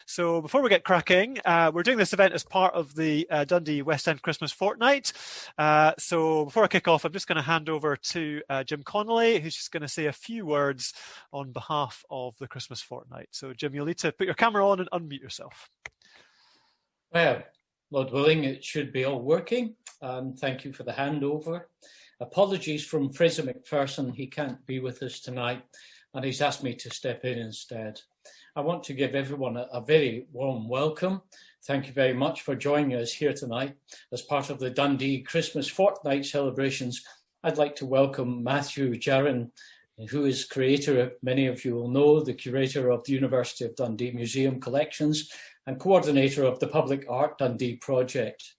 So before we get cracking, we're doing this event as part of the Dundee West End Christmas Fortnight. So before I kick off, I'm just going to hand over to Jim Connolly, who's just going to say a few words on behalf of the Christmas Fortnight. So Jim, you'll need to put your camera on and unmute yourself. Well, Lord willing, it should be all working. Thank you for the handover. Apologies from Fraser McPherson. He can't be with us tonight, and he's asked me to step in instead. I want to give everyone a very warm welcome. Thank you very much for joining us here tonight. As part of the Dundee Christmas Fortnight celebrations, I'd like to welcome Matthew Jarron, who is curator, many of you will know, the curator of the University of Dundee Museum Collections and coordinator of the Public Art Dundee project.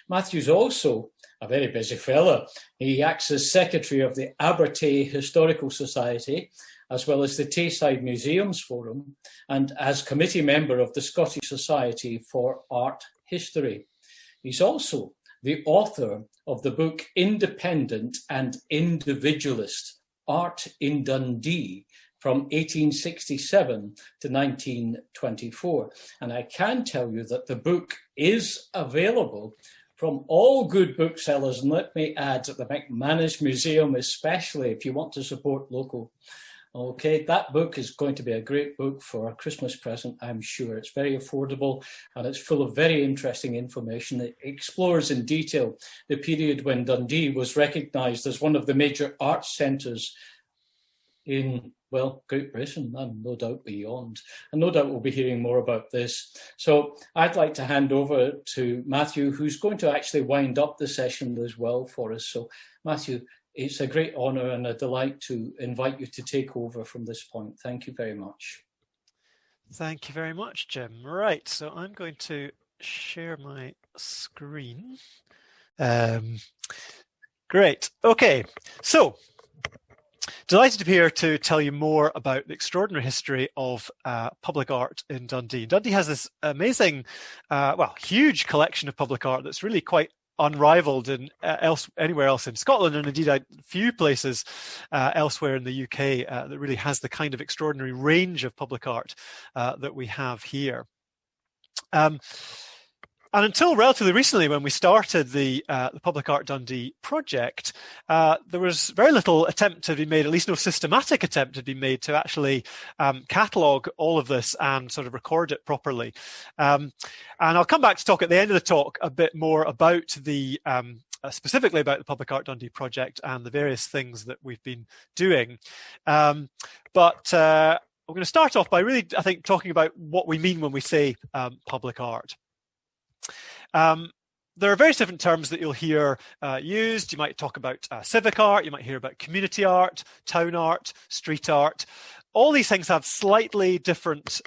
Matthew's also a very busy fella. He acts as secretary of the Abertay Historical Society, as well as the Tayside Museums Forum, and as committee member of the Scottish Society for Art History. He's also the author of the book Independent and Individualist: Art in Dundee from 1867 to 1924. And I can tell you that the book is available from all good booksellers, and let me add, at the McManus Museum especially, if you want to support local. Okay, that book is going to be a great book for a Christmas present, I'm sure. It's very affordable and it's full of very interesting information. It explores in detail the period when Dundee was recognised as one of the major arts centres in, well, Great Britain and no doubt beyond. And no doubt we'll be hearing more about this. So I'd like to hand over to Matthew, who's going to actually wind up the session as well for us. So Matthew, it's a great honour and a delight to invite you to take over from this point. Thank you very much. Thank you very much, Jim. Right, so I'm going to share my screen. Great. Okay, so delighted to be here to tell you more about the extraordinary history of public art in Dundee. Dundee has this amazing, huge collection of public art that's really quite unrivaled in anywhere else in Scotland, and indeed a few places elsewhere in the UK that really has the kind of extraordinary range of public art that we have here. And until relatively recently, when we started the Public Art Dundee project, there was very little attempt to be made, at least no systematic attempt to be made to actually catalogue all of this and sort of record it properly. And I'll come back to talk at the end of the talk a bit more about the specifically about the Public Art Dundee project and the various things that we've been doing. But we're going to start off by really, I think, talking about what we mean when we say public art. There are various different terms that you'll hear used. You might talk about civic art, you might hear about community art, town art, street art. All these things have slightly different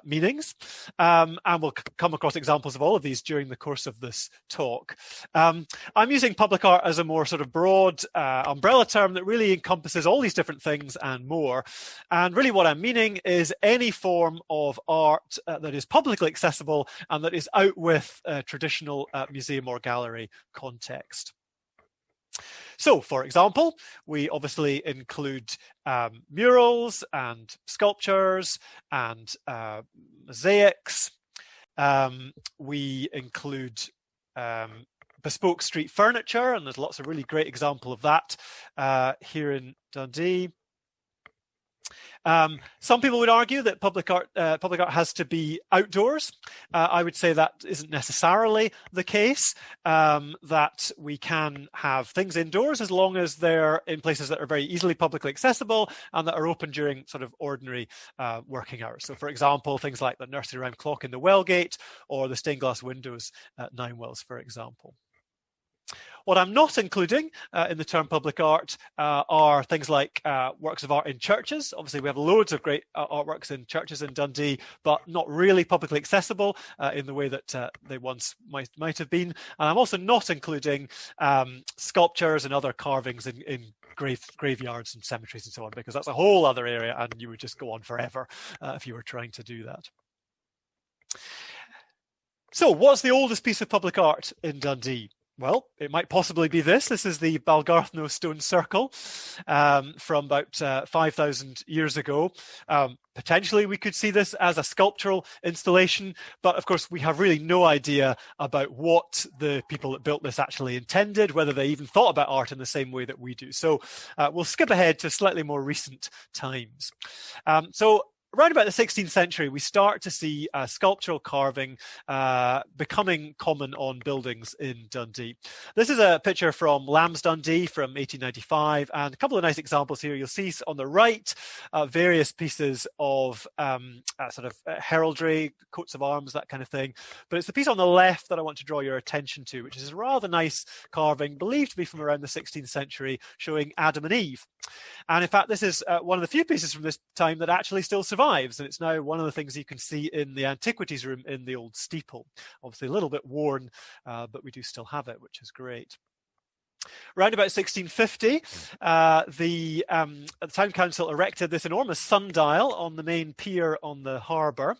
meanings, and we'll come across examples of all of these during the course of this talk. I'm using public art as a more sort of broad umbrella term that really encompasses all these different things and more. And really what I'm meaning is any form of art that is publicly accessible and that is out with a traditional museum or gallery context. So, for example, we obviously include murals and sculptures and mosaics. We include bespoke street furniture, and there's lots of really great examples of that here in Dundee. Some people would argue that public art has to be outdoors. I would say that isn't necessarily the case, that we can have things indoors as long as they're in places that are very easily publicly accessible and that are open during sort of ordinary working hours. So, for example, things like the nursery rhyme clock in the Wellgate or the stained glass windows at Ninewells, for example. What I'm not including in the term public art are things like works of art in churches. Obviously, we have loads of great artworks in churches in Dundee, but not really publicly accessible in the way that they once might have been. And I'm also not including sculptures and other carvings in graveyards and cemeteries and so on, because that's a whole other area and you would just go on forever if you were trying to do that. So what's the oldest piece of public art in Dundee? Well, it might possibly be this. This is the Balgarthno stone circle from about 5,000 years ago. Potentially, we could see this as a sculptural installation, but of course, we have really no idea about what the people that built this actually intended, whether they even thought about art in the same way that we do. So we'll skip ahead to slightly more recent times. Around about the 16th century, we start to see sculptural carving becoming common on buildings in Dundee. This is a picture from Lamb's Dundee from 1895, and a couple of nice examples here. You'll see on the right various pieces of sort of heraldry, coats of arms, that kind of thing. But it's the piece on the left that I want to draw your attention to, which is a rather nice carving, believed to be from around the 16th century, showing Adam and Eve. And in fact, this is one of the few pieces from this time that actually still survives, and it's now one of the things you can see in the antiquities room in the old steeple. Obviously a little bit worn, but we do still have it, which is great. Around about 1650, the town council erected this enormous sundial on the main pier on the harbour.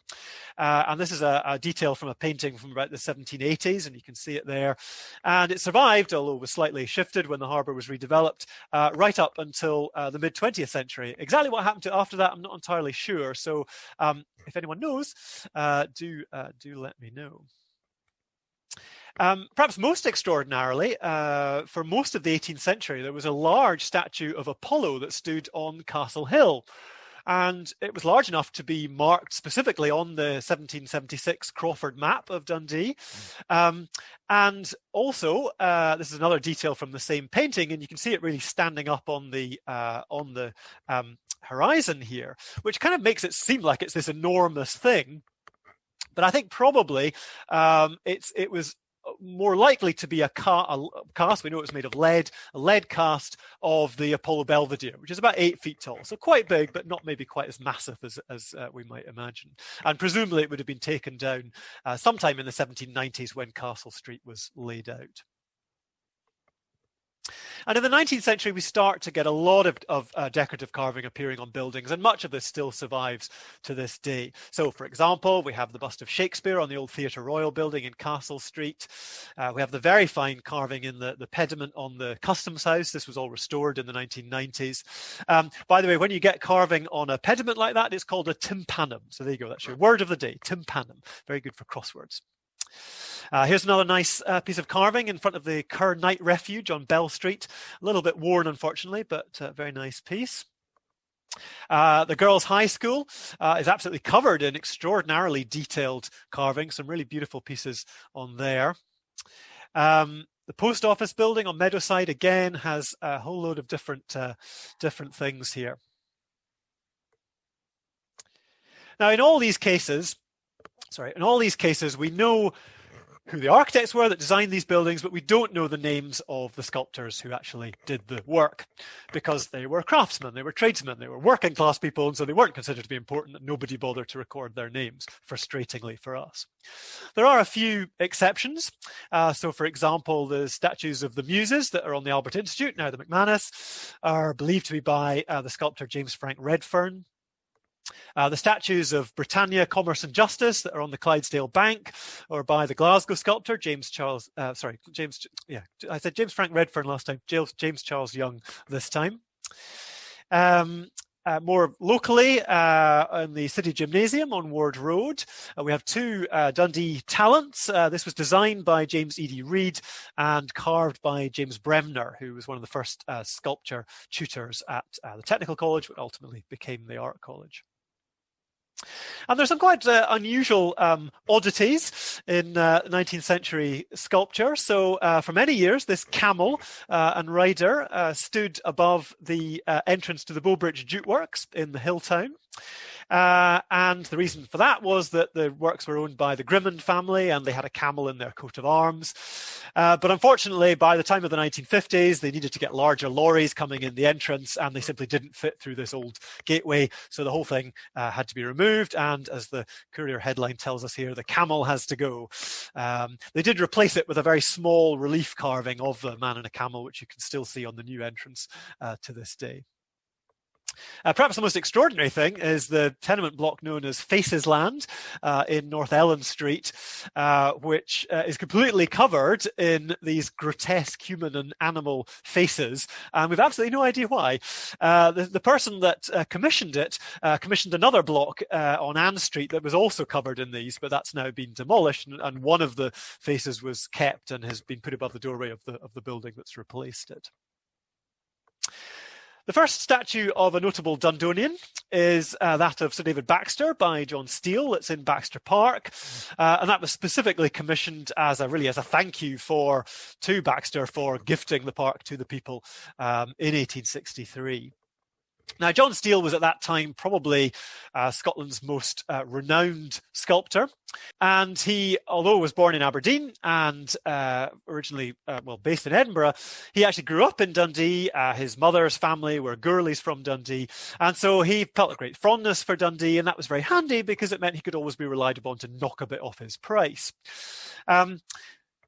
And this is a detail from a painting from about the 1780s, and you can see it there. And it survived, although it was slightly shifted when the harbour was redeveloped, right up until the mid-20th century. Exactly what happened to after that, I'm not entirely sure. So if anyone knows, do let me know. Perhaps most extraordinarily, for most of the 18th century, there was a large statue of Apollo that stood on Castle Hill. And it was large enough to be marked specifically on the 1776 Crawford map of Dundee. And also, this is another detail from the same painting, and you can see it really standing up on the horizon here, which kind of makes it seem like it's this enormous thing. But I think probably it was more likely to be a cast. We know it was made of lead, a lead cast of the Apollo Belvedere, which is about 8 feet tall. So quite big, but not maybe quite as massive as we might imagine. And presumably it would have been taken down sometime in the 1790s when Castle Street was laid out. And in the 19th century, we start to get a lot of decorative carving appearing on buildings, and much of this still survives to this day. So, for example, we have the bust of Shakespeare on the old Theatre Royal building in Castle Street. We have the very fine carving in the pediment on the Customs House. This was all restored in the 1990s. By the way, when you get carving on a pediment like that, it's called a tympanum. So there you go, that's your word of the day, tympanum. Very good for crosswords. Here's another nice piece of carving in front of the Kerr Night Refuge on Bell Street. A little bit worn, unfortunately, but a very nice piece. The Girls' High School is absolutely covered in extraordinarily detailed carving. Some really beautiful pieces on there. The Post Office building on Meadowside, again, has a whole load of different things here. Now, in all these cases, we know who the architects were that designed these buildings, but we don't know the names of the sculptors who actually did the work, because they were craftsmen, they were tradesmen, they were working class people, and so they weren't considered to be important, and nobody bothered to record their names, frustratingly for us. There are a few exceptions. So, for example, the statues of the Muses that are on the Albert Institute, now the McManus, are believed to be by the sculptor James Frank Redfern. The statues of Britannia, Commerce and Justice that are on the Clydesdale Bank are by the Glasgow sculptor James Frank Redfern last time, James Charles Young this time. More locally, in the City Gymnasium on Ward Road, we have two Dundee talents. This was designed by James E.D. Reid and carved by James Bremner, who was one of the first sculpture tutors at the Technical College, but ultimately became the Art College. And there's some quite unusual oddities in 19th century sculpture. So for many years, this camel and rider stood above the entrance to the Bowbridge Jute Works in the hill town. And the reason for that was that the works were owned by the Grimmond family and they had a camel in their coat of arms. But unfortunately, by the time of the 1950s, they needed to get larger lorries coming in the entrance and they simply didn't fit through this old gateway. So the whole thing had to be removed. And as the Courier headline tells us here, the camel has to go. They did replace it with a very small relief carving of the man and a camel, which you can still see on the new entrance to this day. Perhaps the most extraordinary thing is the tenement block known as Faces Land in North Ellen Street, which is completely covered in these grotesque human and animal faces, and we've absolutely no idea why. The person that commissioned it commissioned another block on Ann Street that was also covered in these, but that's now been demolished, and one of the faces was kept and has been put above the doorway of the building that's replaced it. The first statue of a notable Dundonian is that of Sir David Baxter by John Steele. It's in Baxter Park, and that was specifically commissioned as a thank you to Baxter for gifting the park to the people in 1863. Now, John Steele was at that time probably Scotland's most renowned sculptor, and he, although was born in Aberdeen and originally based in Edinburgh, he actually grew up in Dundee. His mother's family were Gourleys from Dundee, and so he felt a great fondness for Dundee, and that was very handy because it meant he could always be relied upon to knock a bit off his price.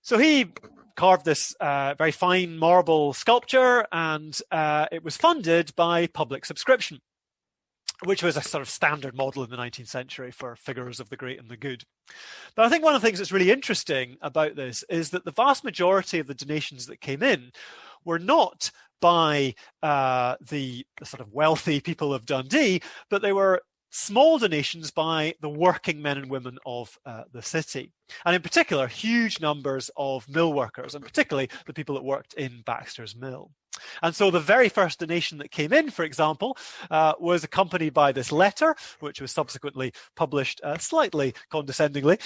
So he carved this very fine marble sculpture, and it was funded by public subscription, which was a sort of standard model in the 19th century for figures of the great and the good. But I think one of the things that's really interesting about this is that the vast majority of the donations that came in were not by the sort of wealthy people of Dundee, but they were small donations by the working men and women of the city. And in particular, huge numbers of mill workers, and particularly the people that worked in Baxter's mill. And so the very first donation that came in, for example, was accompanied by this letter, which was subsequently published slightly condescendingly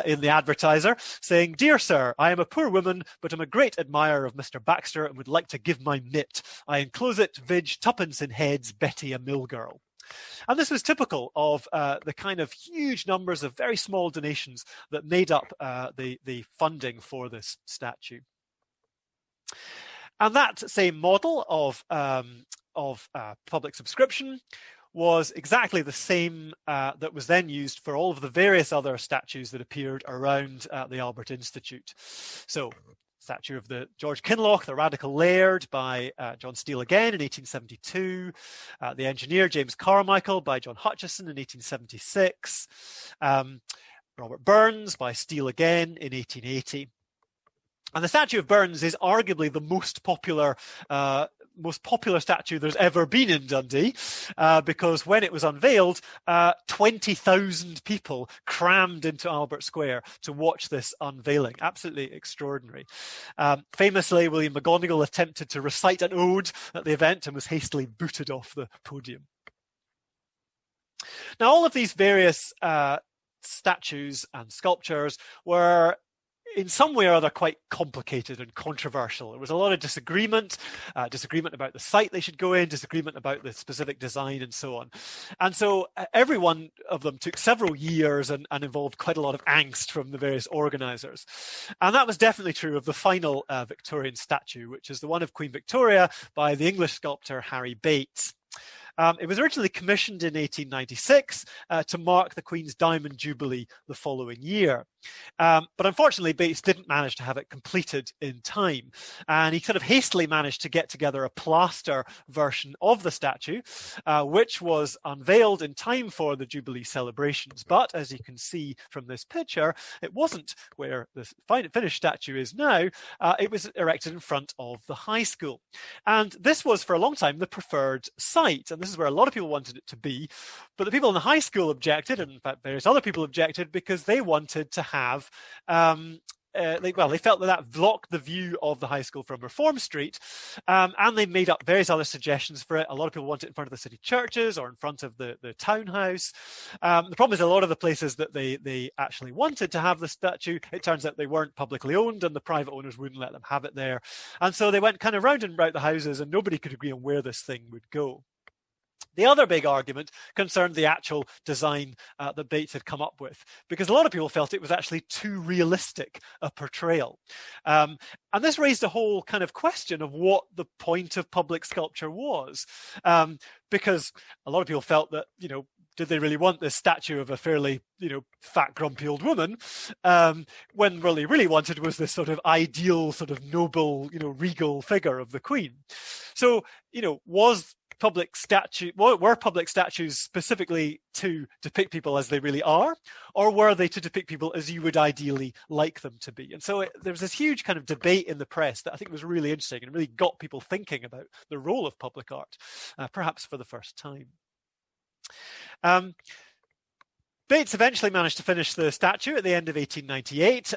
in the Advertiser, saying, "Dear Sir, I am a poor woman, but am a great admirer of Mr. Baxter and would like to give my mit. I enclose it, vig, tuppence in heads, Betty, a mill girl." And this was typical of the kind of huge numbers of very small donations that made up the funding for this statue. And that same model of public subscription was exactly the same that was then used for all of the various other statues that appeared around the Albert Institute. So, statue of the George Kinloch, the Radical Laird by John Steele again in 1872. The engineer James Carmichael by John Hutchison in 1876. Robert Burns by Steele again in 1880. And the statue of Burns is arguably the most popular statue there's ever been in Dundee, because when it was unveiled, 20,000 people crammed into Albert Square to watch this unveiling. Absolutely extraordinary. Famously, William McGonagall attempted to recite an ode at the event and was hastily booted off the podium. Now, all of these various statues and sculptures were in some way or other quite complicated and controversial. There was a lot of disagreement about the site they should go in, disagreement about the specific design and so on. And so every one of them took several years and involved quite a lot of angst from the various organisers. And that was definitely true of the final Victorian statue, which is the one of Queen Victoria by the English sculptor Harry Bates. It was originally commissioned in 1896 to mark the Queen's Diamond Jubilee the following year. But unfortunately, Bates didn't manage to have it completed in time. And he sort of hastily managed to get together a plaster version of the statue, which was unveiled in time for the Jubilee celebrations. But as you can see from this picture, it wasn't where the finished statue is now. It was erected in front of the high school. And this was for a long time the preferred site. And this is where a lot of people wanted it to be. But the people in the high school objected, and in fact various other people objected, because they wanted to have they felt that blocked the view of the high school from Reform Street, and they made up various other suggestions for it. A lot of people want it in front of the city churches or in front of the townhouse. The problem is a lot of the places that they actually wanted to have the statue, it turns out they weren't publicly owned and the private owners wouldn't let them have it there. And so they went kind of round and round the houses and nobody could agree on where this thing would go. The other big argument concerned the actual design that Bates had come up with, because a lot of people felt it was actually too realistic a portrayal. And this raised a whole kind of question of what the point of public sculpture was, because a lot of people felt that, did they really want this statue of a fairly, fat, grumpy old woman, when what they really wanted was this sort of ideal, sort of noble, regal figure of the Queen. So, was public statues specifically to depict people as they really are, or were they to depict people as you would ideally like them to be? And so there was this huge kind of debate in the press that I think was really interesting and really got people thinking about the role of public art, perhaps for the first time. Bates eventually managed to finish the statue at the end of 1898.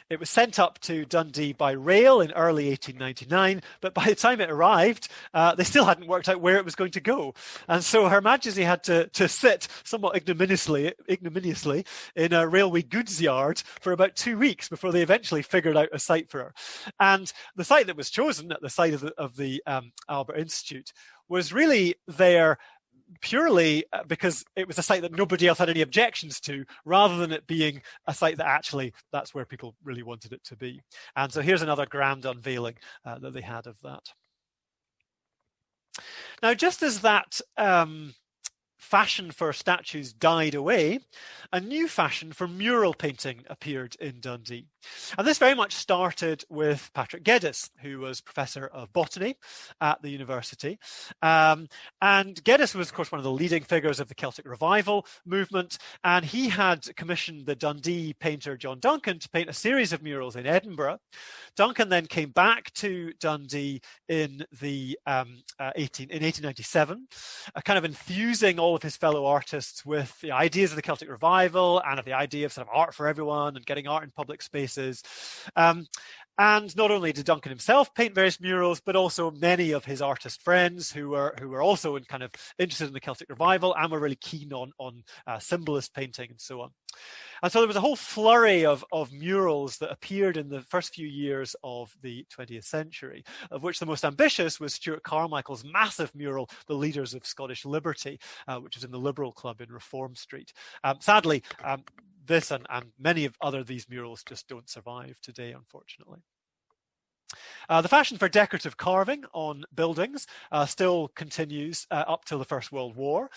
It was sent up to Dundee by rail in early 1899, but by the time it arrived, they still hadn't worked out where it was going to go. And so Her Majesty had to sit somewhat ignominiously in a railway goods yard for about 2 weeks before they eventually figured out a site for her. And the site that was chosen at the site of the Albert Institute was really there purely because it was a site that nobody else had any objections to, rather than it being a site that actually that's where people really wanted it to be. And so here's another grand unveiling that they had of that. Now, just as that fashion for statues died away, a new fashion for mural painting appeared in Dundee. And this very much started with Patrick Geddes, who was Professor of Botany at the university. And Geddes was, of course, one of the leading figures of the Celtic Revival movement, and he had commissioned the Dundee painter John Duncan to paint a series of murals in Edinburgh. Duncan then came back to Dundee in 1897, kind of infusing all of his fellow artists with the ideas of the Celtic Revival and of the idea of sort of art for everyone and getting art in public spaces. And not only did Duncan himself paint various murals, but also many of his artist friends who were also interested in the Celtic Revival and were really keen on symbolist painting and so on. And so there was a whole flurry of murals that appeared in the first few years of the 20th century, of which the most ambitious was Stewart Carmichael's massive mural, The Leaders of Scottish Liberty, which was in the Liberal Club in Reform Street. Sadly, this and many of these murals just don't survive today, unfortunately. The fashion for decorative carving on buildings still continues up till the First World War,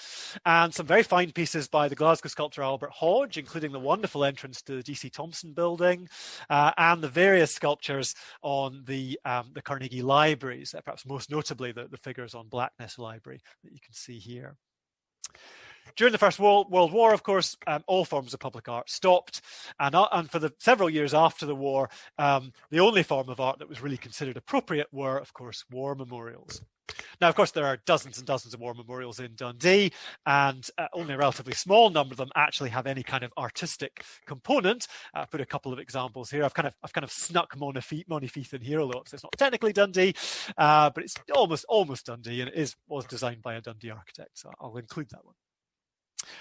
and some very fine pieces by the Glasgow sculptor Albert Hodge, including the wonderful entrance to the D.C. Thompson building, and the various sculptures on the Carnegie libraries, perhaps most notably the figures on Blackness Library that you can see here. During the First World War, of course, all forms of public art stopped, and for the several years after the war, the only form of art that was really considered appropriate were, of course, war memorials. Now, of course, there are dozens and dozens of war memorials in Dundee, and only a relatively small number of them actually have any kind of artistic component. I've put a couple of examples here. I've kind of snuck Monifieth in here, although it's not technically Dundee, but it's almost Dundee, and it was designed by a Dundee architect, so I'll include that one.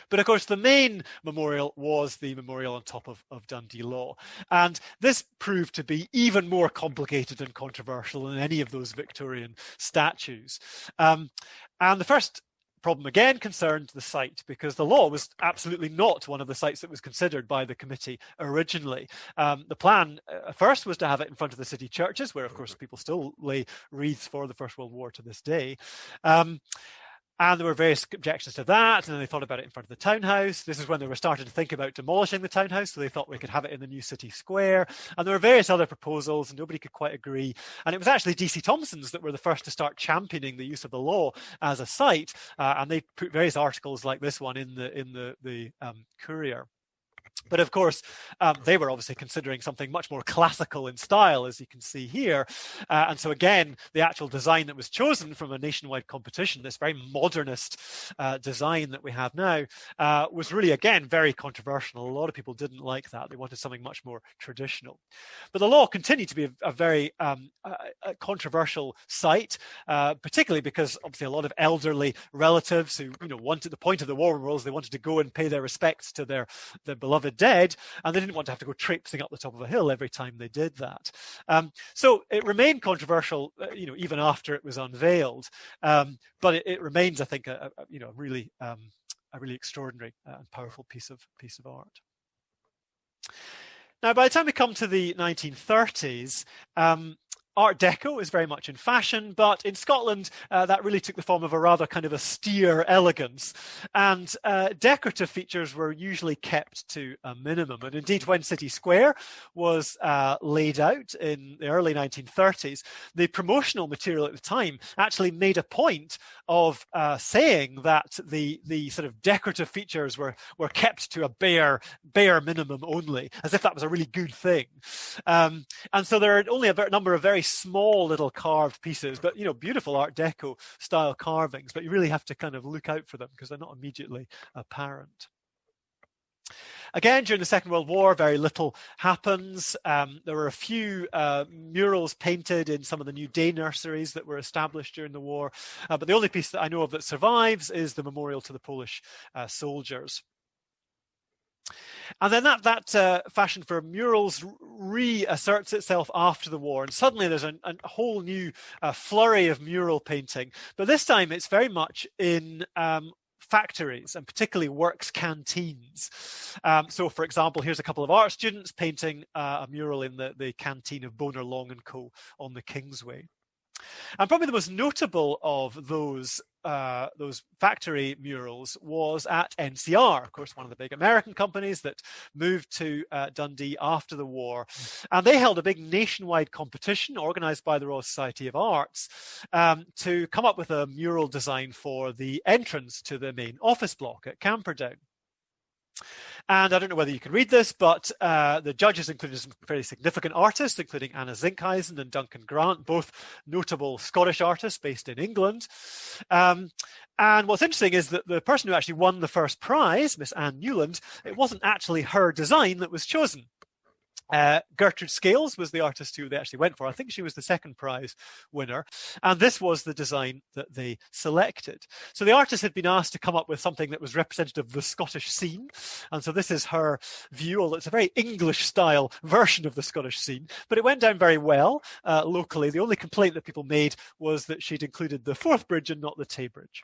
But of course, the main memorial was the memorial on top of Dundee Law. And this proved to be even more complicated and controversial than any of those Victorian statues. And the first problem again concerned the site, because the law was absolutely not one of the sites that was considered by the committee originally. The plan first was to have it in front of the city churches, where of course people still lay wreaths for the First World War to this day. And there were various objections to that, and then they thought about it in front of the townhouse. This is when they were starting to think about demolishing the townhouse, so they thought we could have it in the new city square. And there were various other proposals, and nobody could quite agree. And it was actually D.C. Thompson's that were the first to start championing the use of the law as a site, and they put various articles like this one in the Courier. But of course, they were obviously considering something much more classical in style, as you can see here. And so again, the actual design that was chosen from a nationwide competition, this very modernist design that we have now, was really, again, very controversial. A lot of people didn't like that. They wanted something much more traditional. But the law continued to be a very controversial site, particularly because obviously a lot of elderly relatives who wanted, the point of the war memorials, they wanted to go and pay their respects to their beloved dead, and they didn't want to have to go traipsing up the top of a hill every time they did that. So it remained controversial, even after it was unveiled. But it remains, I think, a really extraordinary and powerful piece of art. Now, by the time we come to the 1930s, Art Deco is very much in fashion, but in Scotland, that really took the form of a rather kind of austere elegance. And decorative features were usually kept to a minimum. And indeed, when City Square was laid out in the early 1930s, the promotional material at the time actually made a point of saying that the sort of decorative features were kept to a bare minimum only, as if that was a really good thing. And so there are only a number of very small little carved pieces, but beautiful Art Deco style carvings, but you really have to kind of look out for them because they're not immediately apparent. Again, during the Second World War, very little happens. There were a few murals painted in some of the new day nurseries that were established during the war, but the only piece that I know of that survives is the memorial to the Polish soldiers. And then that fashion for murals reasserts itself after the war, and suddenly there's a whole new flurry of mural painting. But this time it's very much in factories, and particularly works canteens. So, for example, here's a couple of art students painting a mural in the canteen of Bonar Long & Co. on the Kingsway. And probably the most notable of those factory murals was at NCR, of course, one of the big American companies that moved to Dundee after the war. And they held a big nationwide competition organised by the Royal Society of Arts to come up with a mural design for the entrance to the main office block at Camperdown. And I don't know whether you can read this, but the judges included some very significant artists, including Anna Zinkhuizen and Duncan Grant, both notable Scottish artists based in England. And what's interesting is that the person who actually won the first prize, Miss Anne Newland, it wasn't actually her design that was chosen. Gertrude Scales was the artist who they actually went for. I think she was the second prize winner. And this was the design that they selected. So the artist had been asked to come up with something that was representative of the Scottish scene. And so this is her view, although it's a very English style version of the Scottish scene. But it went down very well locally. The only complaint that people made was that she'd included the Forth Bridge and not the Tay Bridge.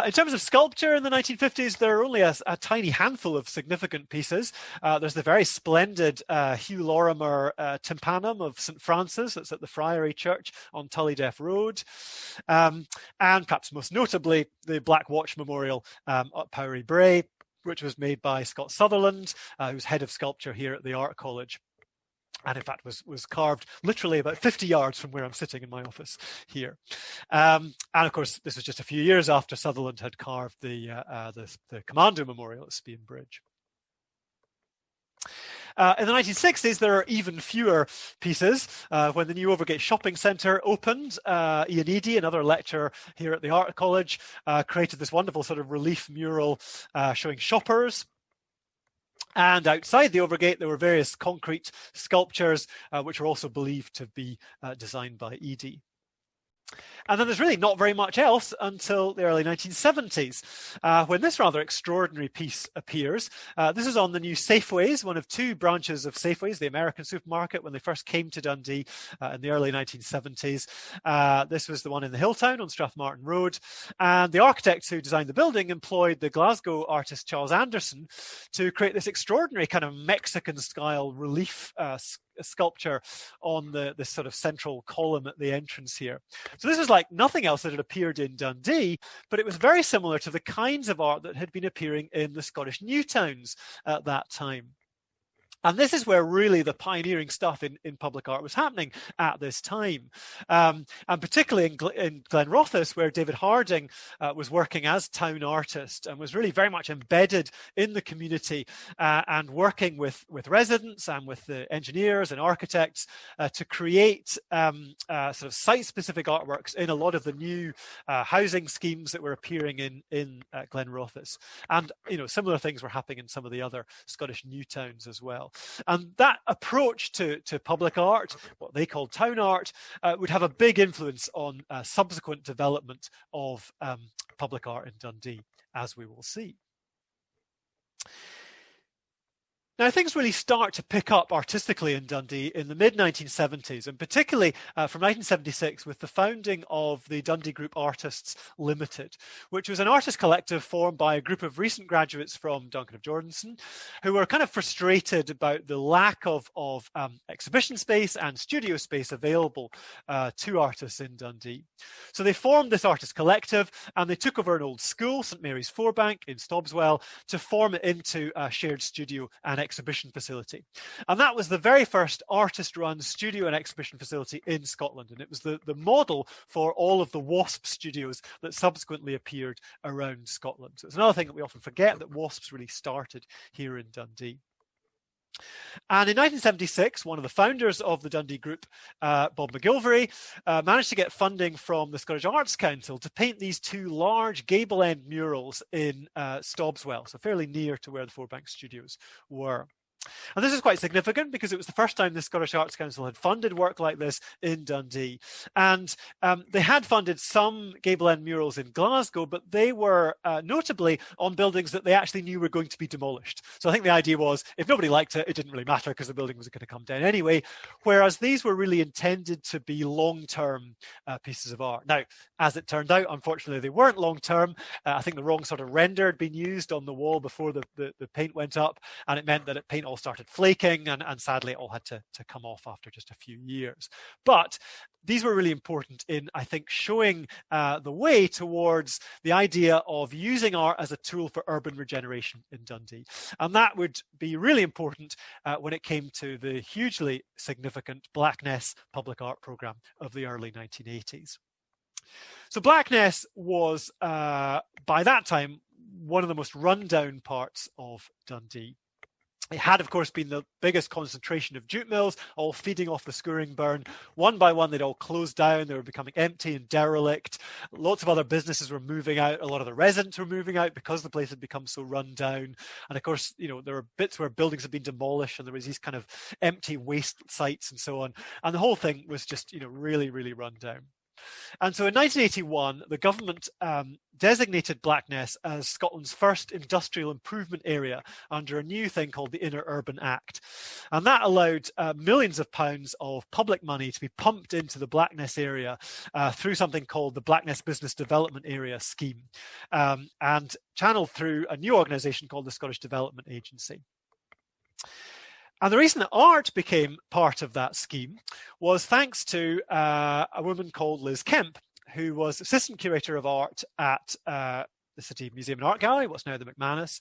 In terms of sculpture in the 1950s, there are only a tiny handful of significant pieces. There's the very splendid Hugh Lorimer tympanum of St. Francis that's at the Friary Church on Tullydeff Road. And perhaps most notably, the Black Watch Memorial at Powery Bray, which was made by Scott Sutherland, who's head of sculpture here at the Art College. And in fact was carved literally about 50 yards from where I'm sitting in my office here. And of course, this was just a few years after Sutherland had carved the Commando Memorial at Spean Bridge. In the 1960s, there are even fewer pieces. When the new Overgate Shopping Centre opened, Ian Eadie, another lecturer here at the Art College, created this wonderful sort of relief mural showing shoppers. And outside the Overgate, there were various concrete sculptures, which were also believed to be designed by Eadie. And then there's really not very much else until the early 1970s, when this rather extraordinary piece appears. This is on the new Safeways, one of two branches of Safeways, the American supermarket, when they first came to Dundee in the early 1970s. This was the one in the Hilltown on Strathmartin Road. And the architect who designed the building employed the Glasgow artist Charles Anderson to create this extraordinary kind of Mexican-style relief sculpture on this sort of central column at the entrance here. So this was like nothing else that had appeared in Dundee, but it was very similar to the kinds of art that had been appearing in the Scottish new towns at that time. And this is where really the pioneering stuff in public art was happening at this time. And particularly in Glenrothes, where David Harding was working as town artist and was really very much embedded in the community and working with residents and with the engineers and architects to create sort of site-specific artworks in a lot of the new housing schemes that were appearing in Glenrothes. And similar things were happening in some of the other Scottish new towns as well. And that approach to public art, what they called town art, would have a big influence on subsequent development of public art in Dundee, as we will see. Now, things really start to pick up artistically in Dundee in the mid-1970s, and particularly from 1976 with the founding of the Dundee Group Artists Limited, which was an artist collective formed by a group of recent graduates from Duncan of Jordanson who were kind of frustrated about the lack of exhibition space and studio space available to artists in Dundee. So they formed this artist collective and they took over an old school, St Mary's Forebank in Stobswell, to form it into a shared studio and exhibition facility. And that was the very first artist-run studio and exhibition facility in Scotland. And it was the model for all of the WASP studios that subsequently appeared around Scotland. So it's another thing that we often forget, that WASPs really started here in Dundee. And in 1976, one of the founders of the Dundee Group, Bob McGilvery, managed to get funding from the Scottish Arts Council to paint these two large gable-end murals in Stobswell, so fairly near to where the Forebank Studios were. And this is quite significant because it was the first time the Scottish Arts Council had funded work like this in Dundee. And they had funded some gable-end murals in Glasgow, but they were notably on buildings that they actually knew were going to be demolished. So I think the idea was, if nobody liked it, it didn't really matter because the building was going to come down anyway, whereas these were really intended to be long-term pieces of art. Now, as it turned out, unfortunately, they weren't long-term. I think the wrong sort of render had been used on the wall before the paint went up, and it meant that paint all started flaking, and sadly it all had to come off after just a few years. But these were really important in, I think, showing the way towards the idea of using art as a tool for urban regeneration in Dundee. And that would be really important when it came to the hugely significant Blackness Public Art Programme of the early 1980s. So Blackness was, by that time, one of the most rundown parts of Dundee. It had, of course, been the biggest concentration of jute mills, all feeding off the scouring burn. One by one, they'd all closed down. They were becoming empty and derelict. Lots of other businesses were moving out. A lot of the residents were moving out because the place had become so run down. And of course, you know, there were bits where buildings had been demolished and there was these kind of empty waste sites and so on. And the whole thing was just, you know, really, really run down. And so in 1981, the government designated Blackness as Scotland's first industrial improvement area under a new thing called the Inner Urban Act. And that allowed millions of pounds of public money to be pumped into the Blackness area through something called the Blackness Business Development Area Scheme, and channeled through a new organisation called the Scottish Development Agency. And the reason that art became part of that scheme was thanks to a woman called Liz Kemp, who was assistant curator of art at the City Museum and Art Gallery, what's now the McManus.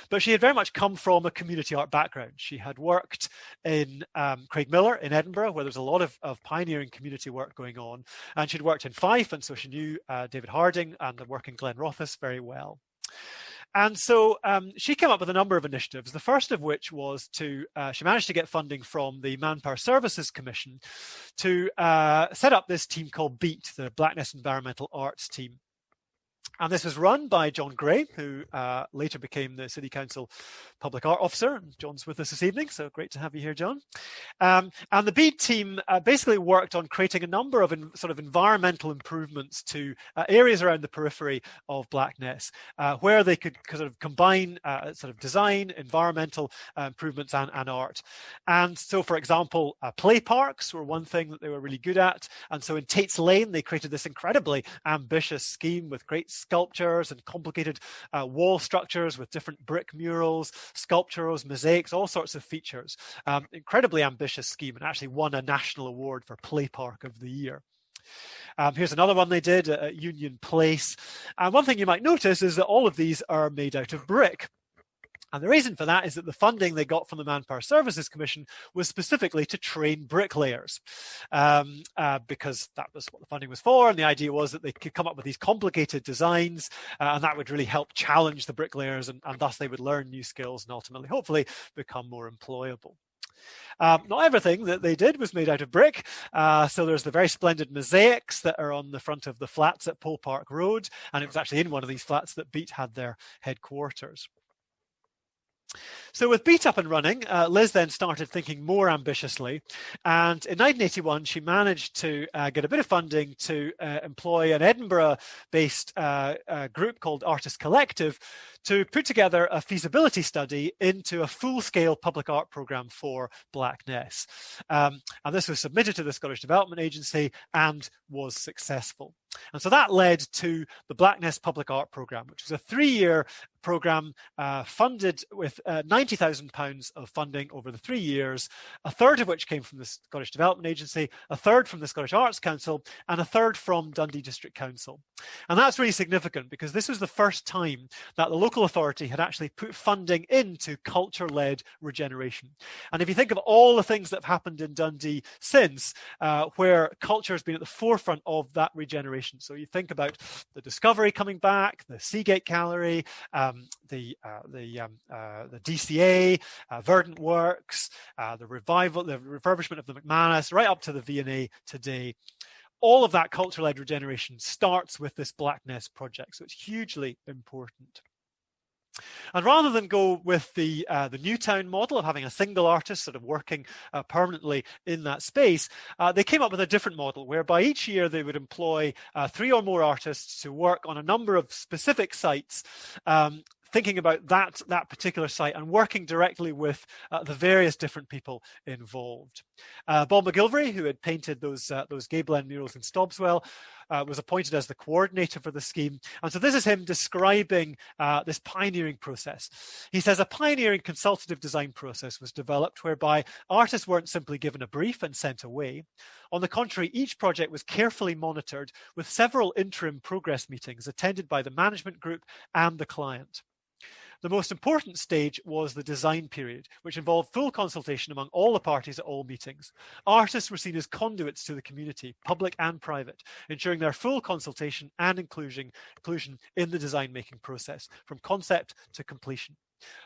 But she had very much come from a community art background. She had worked in Craigmillar in Edinburgh, where there's a lot of pioneering community work going on. And she'd worked in Fife, and so she knew David Harding and the work in Glenrothes very well. And so she came up with a number of initiatives, the first of which was to, she managed to get funding from the Manpower Services Commission to set up this team called BEAT, the Blackness Environmental Arts Team. And this was run by John Gray, who later became the City Council Public Art Officer. John's with us this evening, so great to have you here, John. And the BEAD team basically worked on creating a number of sort of environmental improvements to areas around the periphery of Blackness, where they could sort of combine sort of design, environmental improvements and art. And so, for example, play parks were one thing that they were really good at. And so in Tate's Lane, they created this incredibly ambitious scheme with great sculptures and complicated wall structures with different brick murals, sculptures, mosaics, all sorts of features. Incredibly ambitious scheme, and actually won a national award for Play Park of the Year. Here's another one they did at Union Place. And one thing you might notice is that all of these are made out of brick. And the reason for that is that the funding they got from the Manpower Services Commission was specifically to train bricklayers, because that was what the funding was for. And the idea was that they could come up with these complicated designs, and that would really help challenge the bricklayers, and thus they would learn new skills and ultimately, hopefully, become more employable. Not everything that they did was made out of brick. So there's the very splendid mosaics that are on the front of the flats at Pole Park Road. And it was actually in one of these flats that BEAT had their headquarters. So with Beat up and running, Liz then started thinking more ambitiously. And in 1981, she managed to get a bit of funding to employ an Edinburgh-based group called Artist Collective to put together a feasibility study into a full-scale public art programme for Blackness. And this was submitted to the Scottish Development Agency and was successful. And so that led to the Blackness Public Art Programme, which was a 3-year programme funded with £90,000 of funding over the 3 years, a third of which came from the Scottish Development Agency, a third from the Scottish Arts Council, and a third from Dundee District Council. And that's really significant because this was the first time that the local authority had actually put funding into culture-led regeneration. And if you think of all the things that have happened in Dundee since, where culture has been at the forefront of that regeneration. So you think about the Discovery coming back, the Seagate Gallery, the DCA, Verdant Works, the refurbishment of the McManus, right up to the V&A today. All of that culture-led regeneration starts with this Blackness project, so it's hugely important. And rather than go with the Newtown model of having a single artist sort of working permanently in that space, they came up with a different model whereby each year they would employ 3 or more artists to work on a number of specific sites, thinking about that particular site and working directly with the various different people involved. Bob McGilvery, who had painted those gable end murals in Stobswell, was appointed as the coordinator for the scheme. And so this is him describing this pioneering process. He says a pioneering consultative design process was developed whereby artists weren't simply given a brief and sent away. On the contrary, each project was carefully monitored with several interim progress meetings attended by the management group and the client. The most important stage was the design period, which involved full consultation among all the parties at all meetings. Artists were seen as conduits to the community, public and private, ensuring their full consultation and inclusion in the design-making process, from concept to completion.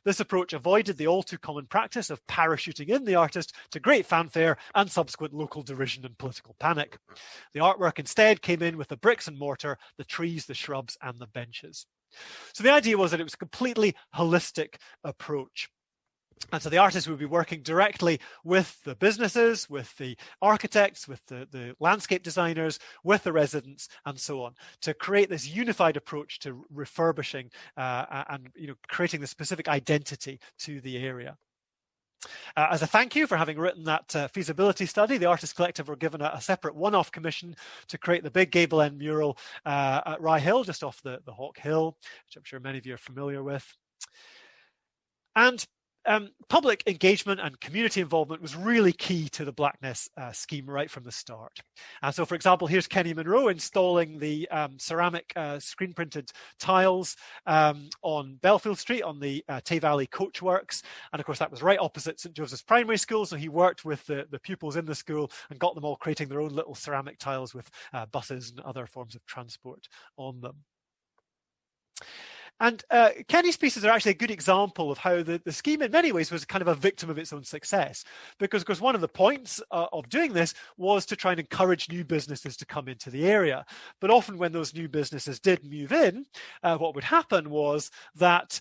This approach avoided the all too common practice of parachuting in the artist to great fanfare and subsequent local derision and political panic. The artwork instead came in with the bricks and mortar, the trees, the shrubs, and the benches. So the idea was that it was a completely holistic approach. And so the artists would be working directly with the businesses, with the architects, with the landscape designers, with the residents, and so on, to create this unified approach to refurbishing and creating the specific identity to the area. As a thank you for having written that feasibility study, the Artists Collective were given a separate one-off commission to create the big gable end mural at Rye Hill, just off the Hawk Hill, which I'm sure many of you are familiar with. And public engagement and community involvement was really key to the Blackness scheme right from the start. So, for example, here's Kenny Munro installing the ceramic screen-printed tiles on Belfield Street on the Tay Valley Coachworks. And of course, that was right opposite St Joseph's Primary School. So he worked with the pupils in the school and got them all creating their own little ceramic tiles with buses and other forms of transport on them. And Kenny's pieces are actually a good example of how the scheme in many ways was kind of a victim of its own success. Because of course, one of the points of doing this was to try and encourage new businesses to come into the area. But often when those new businesses did move in, what would happen was that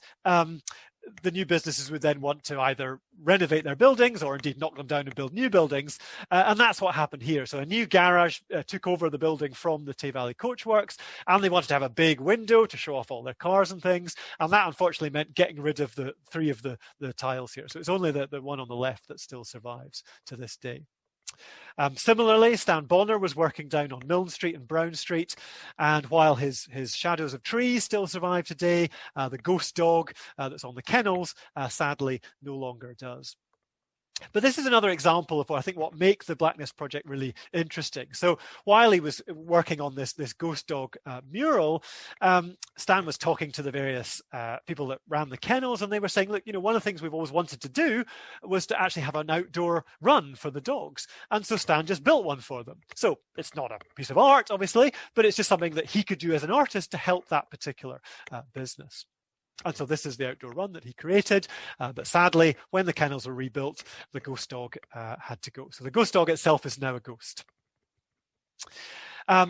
the new businesses would then want to either renovate their buildings or indeed knock them down and build new buildings. And that's what happened here. So a new garage took over the building from the Tay Valley Coachworks, and they wanted to have a big window to show off all their cars and things. And that unfortunately meant getting rid of the 3 of the tiles here. So it's only the one on the left that still survives to this day. Similarly, Stan Bonner was working down on Milne Street and Brown Street, and while his shadows of trees still survive today, the ghost dog that's on the kennels sadly no longer does. But this is another example of what makes the Blackness project really interesting. So while he was working on this ghost dog mural, Stan was talking to the various people that ran the kennels, and they were saying, look, one of the things we've always wanted to do was to actually have an outdoor run for the dogs. And so Stan just built one for them. So it's not a piece of art, obviously, but it's just something that he could do as an artist to help that particular business. And so this is the outdoor run that he created. But sadly, when the kennels were rebuilt, the ghost dog had to go. So the ghost dog itself is now a ghost.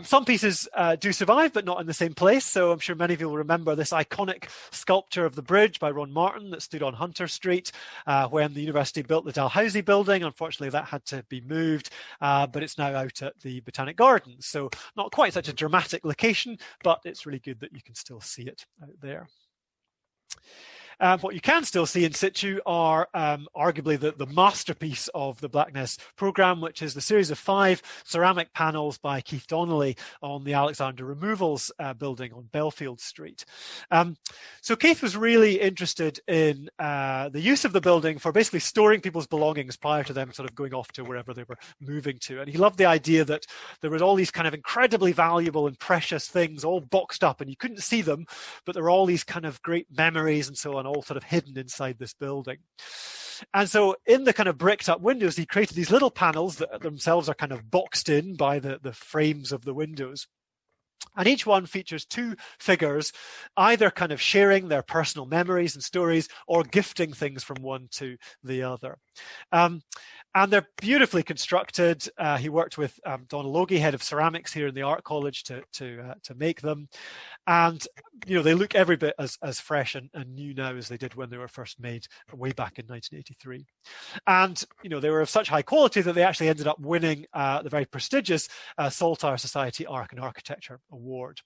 Some pieces do survive, but not in the same place. So I'm sure many of you will remember this iconic sculpture of the bridge by Ron Martin that stood on Hunter Street when the university built the Dalhousie building. Unfortunately, that had to be moved, but it's now out at the Botanic Gardens. So not quite such a dramatic location, but it's really good that you can still see it out there. What you can still see in situ are arguably the masterpiece of the Blackness programme, which is the series of 5 ceramic panels by Keith Donnelly on the Alexander Removals building on Belfield Street. So Keith was really interested in the use of the building for basically storing people's belongings prior to them sort of going off to wherever they were moving to. And he loved the idea that there was all these kind of incredibly valuable and precious things all boxed up and you couldn't see them, but there were all these kind of great memories and so on, all sort of hidden inside this building. And so in the kind of bricked up windows, he created these little panels that themselves are kind of boxed in by the frames of the windows. And each one features 2 figures, either kind of sharing their personal memories and stories or gifting things from one to the other. And they're beautifully constructed. He worked with Donald Logie, head of ceramics here in the Art College, to make them. And, you know, they look every bit as fresh and new now as they did when they were first made way back in 1983. And, you know, they were of such high quality that they actually ended up winning the very prestigious Saltire Society Art and Architecture Award.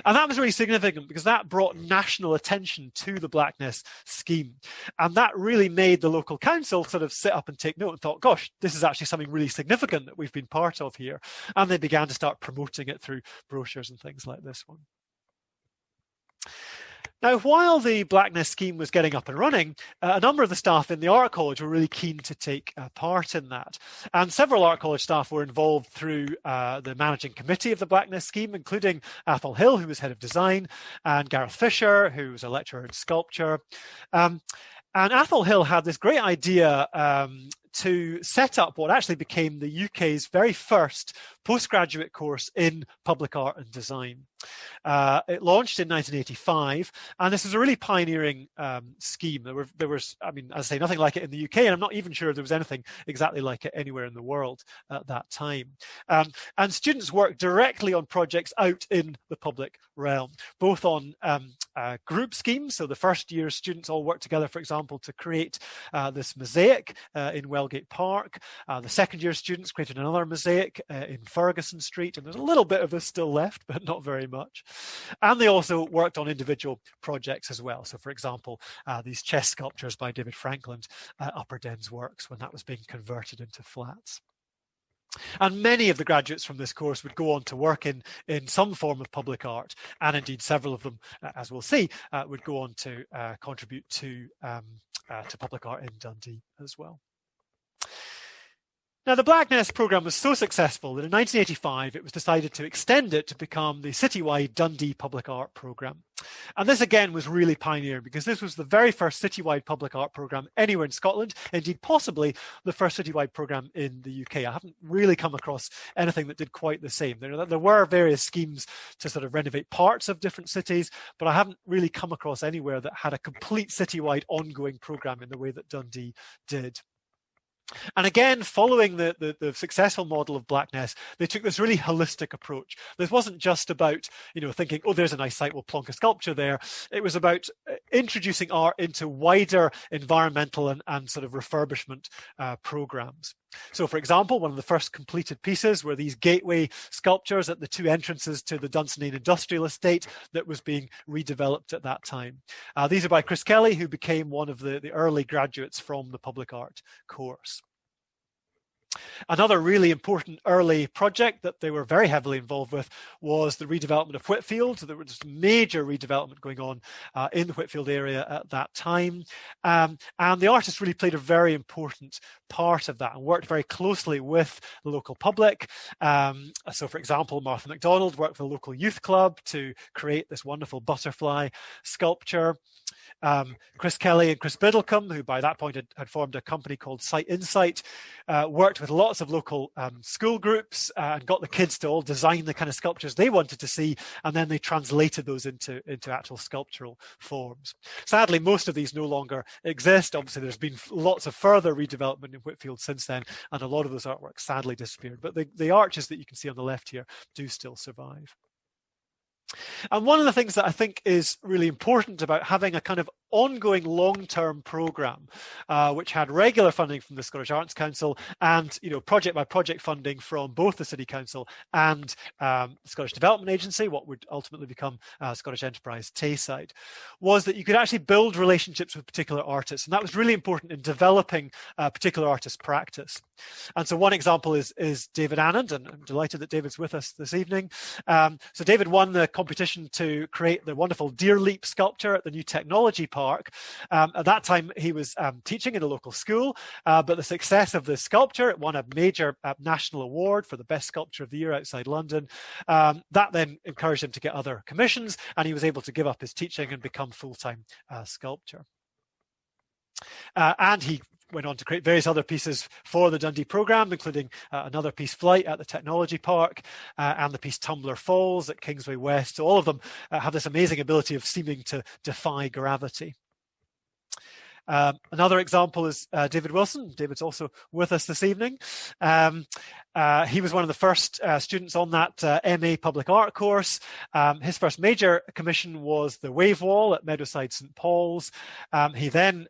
And that was really significant because that brought national attention to the Blackness scheme. And that really made the local council sort of sit up and take note and thought, gosh, this is actually something really significant that we've been part of here. And they began to start promoting it through brochures and things like this one. Now, while the Blackness scheme was getting up and running, a number of the staff in the Art College were really keen to take part in that. And several Art College staff were involved through the managing committee of the Blackness scheme, including Athol Hill, who was head of design, and Gareth Fisher, who was a lecturer in sculpture. And Athol Hill had this great idea to set up what actually became the UK's very first postgraduate course in public art and design. It launched in 1985, and this is a really pioneering scheme. There was, I mean, as I say, nothing like it in the UK, and I'm not even sure there was anything exactly like it anywhere in the world at that time. And students worked directly on projects out in the public realm, both on group schemes. So the first year students all worked together, for example, to create this mosaic in Wellgate Park. The second year students created another mosaic in Ferguson Street, and there's a little bit of this still left, but not very much. And they also worked on individual projects as well. So, for example, these chess sculptures by David Frankland, Upper Dens Works, when that was being converted into flats. And many of the graduates from this course would go on to work in some form of public art, and indeed several of them, as we'll see, would go on to contribute to public art in Dundee as well. Now, the Blackness programme was so successful that in 1985 it was decided to extend it to become the citywide Dundee Public Art Programme. And this again was really pioneering because this was the very first citywide public art programme anywhere in Scotland, indeed possibly the first citywide programme in the UK. I haven't really come across anything that did quite the same. There were various schemes to sort of renovate parts of different cities, but I haven't really come across anywhere that had a complete citywide ongoing programme in the way that Dundee did. And again, following the successful model of Blackness, they took this really holistic approach. This wasn't just about, you know, thinking, oh, there's a nice site, we'll plonk a sculpture there. It was about introducing art into wider environmental and sort of refurbishment programs. So, for example, one of the first completed pieces were these gateway sculptures at the 2 entrances to the Dunsinane Industrial Estate that was being redeveloped at that time. These are by Chris Kelly, who became one of the early graduates from the public art course. Another really important early project that they were very heavily involved with was the redevelopment of Whitfield. So there was major redevelopment going on in the Whitfield area at that time. And the artists really played a very important part of that and worked very closely with the local public. So, for example, Martha Macdonald worked with the local youth club to create this wonderful butterfly sculpture. Chris Kelly and Chris Biddlecombe, who by that point had formed a company called Site Insight, worked with lots of local school groups and got the kids to all design the kind of sculptures they wanted to see, and then they translated those into actual sculptural forms. Sadly, most of these no longer exist. Obviously, there's been lots of further redevelopment in Whitfield since then, and a lot of those artworks sadly disappeared. But the arches that you can see on the left here do still survive. And one of the things that I think is really important about having a kind of ongoing long-term programme, which had regular funding from the Scottish Arts Council and project by project funding from both the City Council and the Scottish Development Agency, what would ultimately become Scottish Enterprise Tayside, was that you could actually build relationships with particular artists, and that was really important in developing particular artist practice. And so one example is David Annand, and I'm delighted that David's with us this evening. So David won the competition to create the wonderful Deer Leap sculpture at the New Technology Park. At that time, he was teaching in a local school, but the success of the sculpture, it won a major national award for the best sculpture of the year outside London. That then encouraged him to get other commissions, and he was able to give up his teaching and become full-time sculptor. And he went on to create various other pieces for the Dundee programme, including another piece, Flight, at the Technology Park, and the piece Tumbler Falls at Kingsway West. So all of them have this amazing ability of seeming to defy gravity. Another example is David Wilson. David's also with us this evening. He was one of the first students on that MA Public Art course. His first major commission was the Wave Wall at Meadowside St Paul's. He then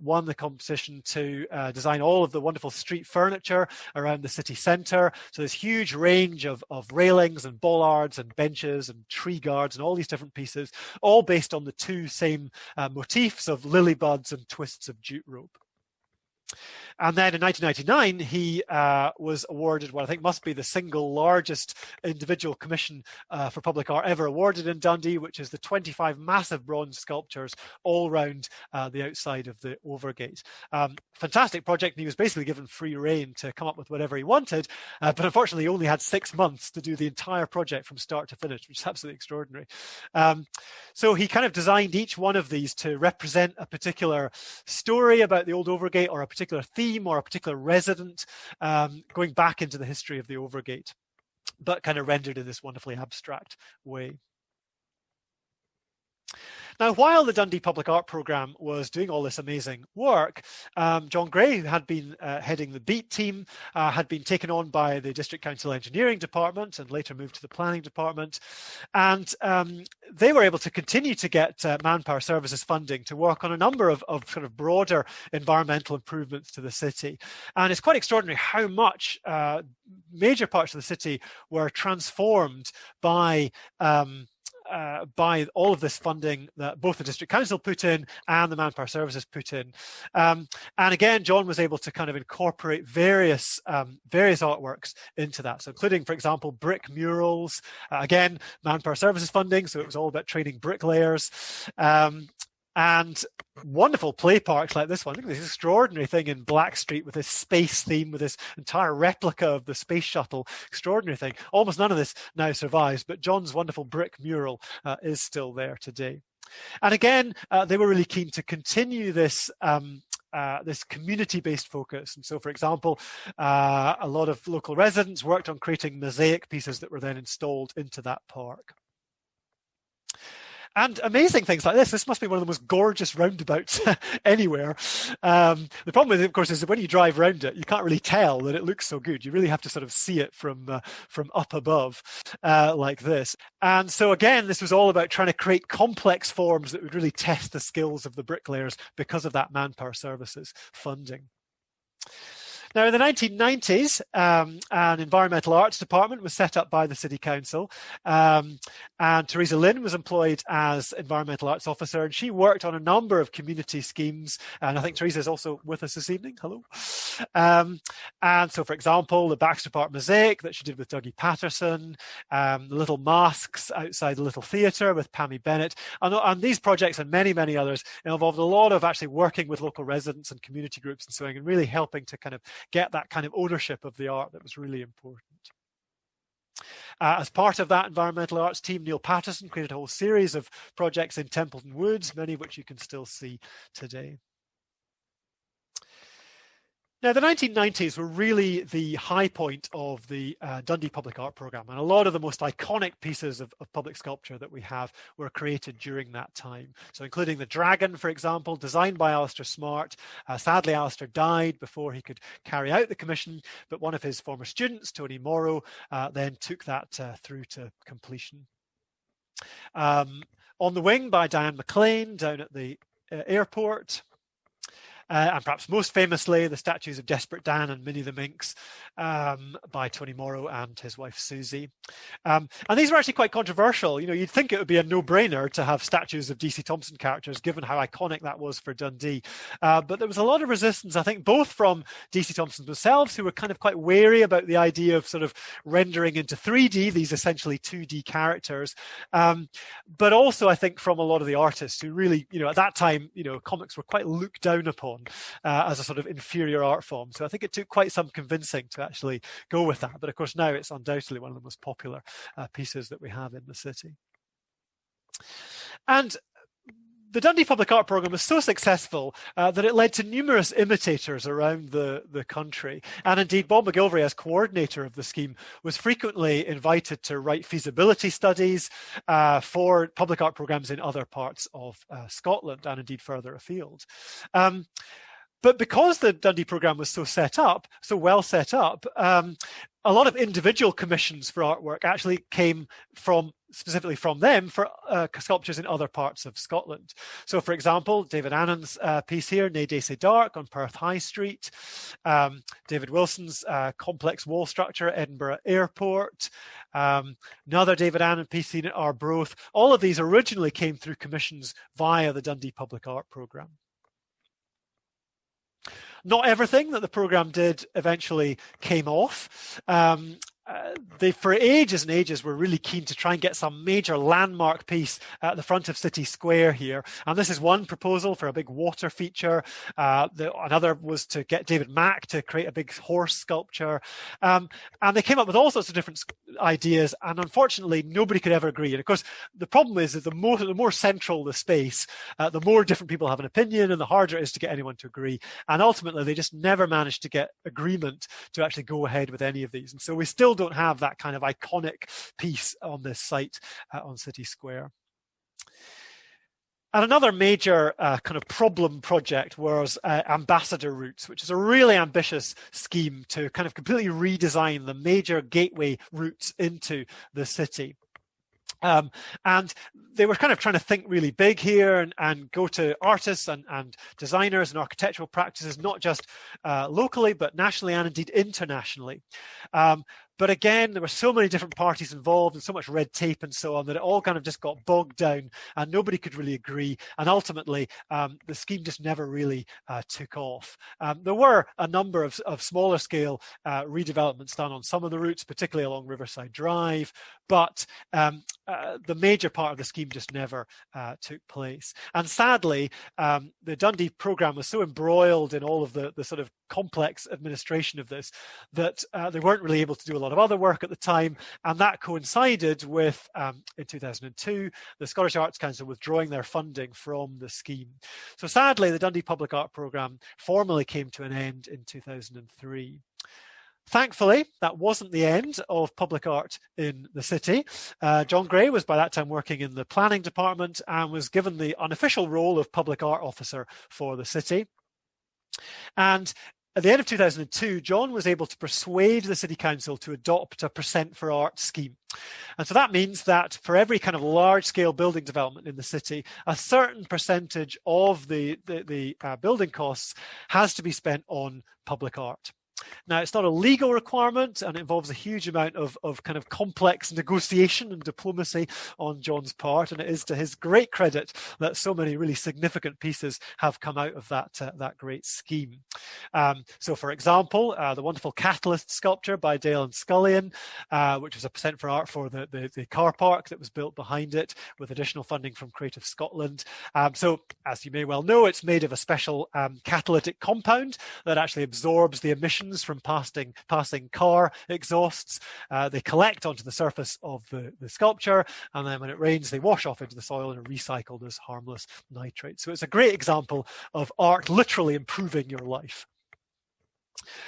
won the competition to design all of the wonderful street furniture around the city centre. So this huge range of railings and bollards and benches and tree guards and all these different pieces, all based on the two same motifs of lily buds and twists of jute rope. And then in 1999, he was awarded what I think must be the single largest individual commission for public art ever awarded in Dundee, which is the 25 massive bronze sculptures all round the outside of the Overgate. Fantastic project, and he was basically given free rein to come up with whatever he wanted, but unfortunately he only had 6 months to do the entire project from start to finish, which is absolutely extraordinary. So he kind of designed each one of these to represent a particular story about the old Overgate, or a particular theme, or a particular resident, going back into the history of the Overgate, but kind of rendered in this wonderfully abstract way. Now, while the Dundee Public Art Programme was doing all this amazing work, John Gray, who had been heading the BEAT team, had been taken on by the District Council Engineering Department and later moved to the Planning Department. And they were able to continue to get Manpower Services funding to work on a number of sort of broader environmental improvements to the city. And it's quite extraordinary how much major parts of the city were transformed by all of this funding that both the District Council put in and the Manpower Services put in. And again, John was able to kind of incorporate various artworks into that. So including, for example, brick murals, again, Manpower Services funding, so it was all about training bricklayers. And wonderful play parks like this one. Look at this extraordinary thing in Black Street with this space theme, with this entire replica of the space shuttle. Extraordinary thing. Almost none of this now survives, but John's wonderful brick mural is still there today. And again, they were really keen to continue this this community-based focus. And so, for example, a lot of local residents worked on creating mosaic pieces that were then installed into that park. And amazing things like this. This must be one of the most gorgeous roundabouts anywhere. The problem with it, of course, is that when you drive around it, you can't really tell that it looks so good. You really have to sort of see it from up above like this. And so again, this was all about trying to create complex forms that would really test the skills of the bricklayers because of that Manpower Services funding. Now, in the 1990s, an environmental arts department was set up by the City Council, and Teresa Lynn was employed as environmental arts officer, and she worked on a number of community schemes. And I think Teresa is also with us this evening. Hello. And so, for example, the Baxter Park mosaic that she did with Dougie Patterson, the little masks outside the Little Theatre with Pammy Bennett, and these projects and many, many others involved a lot of actually working with local residents and community groups and so on, and really helping to kind of get that kind of ownership of the art that was really important. As part of that environmental arts team, Neil Patterson created a whole series of projects in Templeton Woods, many of which you can still see today. Now, the 1990s were really the high point of the Dundee Public Art Programme, and a lot of the most iconic pieces of public sculpture that we have were created during that time. So including the Dragon, for example, designed by Alistair Smart. Sadly, Alistair died before he could carry out the commission, but one of his former students, Tony Morrow, then took that through to completion. On the Wing by Diane McLean down at the airport. And perhaps most famously, the statues of Desperate Dan and Minnie the Minx by Tony Morrow and his wife Susie. And these were actually quite controversial. You know, you'd think it would be a no-brainer to have statues of DC Thomson characters, given how iconic that was for Dundee. But there was a lot of resistance, I think, both from DC Thomson themselves, who were kind of quite wary about the idea of sort of rendering into 3D these essentially 2D characters. But also, I think, from a lot of the artists who really, you know, at that time, you know, comics were quite looked down upon as a sort of inferior art form. So I think it took quite some convincing to actually go with that. But of course, now it's undoubtedly one of the most popular pieces that we have in the city. And the Dundee Public Art Programme was so successful that it led to numerous imitators around the country. And indeed, Bob McGilvray, as coordinator of the scheme, was frequently invited to write feasibility studies for public art programmes in other parts of Scotland and indeed further afield. But because the Dundee programme was so well set up, a lot of individual commissions for artwork actually came specifically from them for sculptures in other parts of Scotland. So, for example, David Annan's piece here, Ne Dace Dark on Perth High Street, David Wilson's complex wall structure at Edinburgh Airport, another David Annan piece seen at Arbroath. All of these originally came through commissions via the Dundee Public Art Programme. Not everything that the programme did eventually came off. They, for ages and ages, were really keen to try and get some major landmark piece at the front of City Square here. And this is one proposal for a big water feature. Another was to get David Mack to create a big horse sculpture. And they came up with all sorts of different ideas. And unfortunately, nobody could ever agree. And of course, the problem is that the more central the space, the more different people have an opinion and the harder it is to get anyone to agree. And ultimately, they just never managed to get agreement to actually go ahead with any of these. And so we still don't have that kind of iconic piece on this site on City Square. And another major kind of problem project was Ambassador Routes, which is a really ambitious scheme to kind of completely redesign the major gateway routes into the city. And they were kind of trying to think really big here and go to artists and designers and architectural practices, not just locally, but nationally and indeed internationally. But again, there were so many different parties involved and so much red tape and so on that it all kind of just got bogged down and nobody could really agree. And ultimately, the scheme just never really took off. There were a number of smaller scale redevelopments done on some of the routes, particularly along Riverside Drive, but the major part of the scheme just never took place. And sadly, the Dundee programme was so embroiled in all of the sort of complex administration of this that they weren't really able to do a lot of other work at the time, and that coincided with in 2002 the Scottish Arts Council withdrawing their funding from the scheme. So sadly, the Dundee Public Art Programme formally came to an end in 2003. Thankfully, that wasn't the end of public art in the city. John Gray was by that time working in the planning department and was given the unofficial role of public art officer for the city. And at the end of 2002, John was able to persuade the City Council to adopt a percent for art scheme. And so that means that for every kind of large-scale building development in the city, a certain percentage of the building costs has to be spent on public art. Now, it's not a legal requirement and it involves a huge amount of kind of complex negotiation and diplomacy on John's part, and it is to his great credit that so many really significant pieces have come out of that great scheme. So, for example, the wonderful Catalyst sculpture by Dale and Scullion, which was a percent for art for the car park that was built behind it with additional funding from Creative Scotland. So, as you may well know, it's made of a special catalytic compound that actually absorbs the emissions emissions from passing car exhausts. They collect onto the surface of the sculpture, and then when it rains, they wash off into the soil and are recycled as harmless nitrate. So it's a great example of art literally improving your life.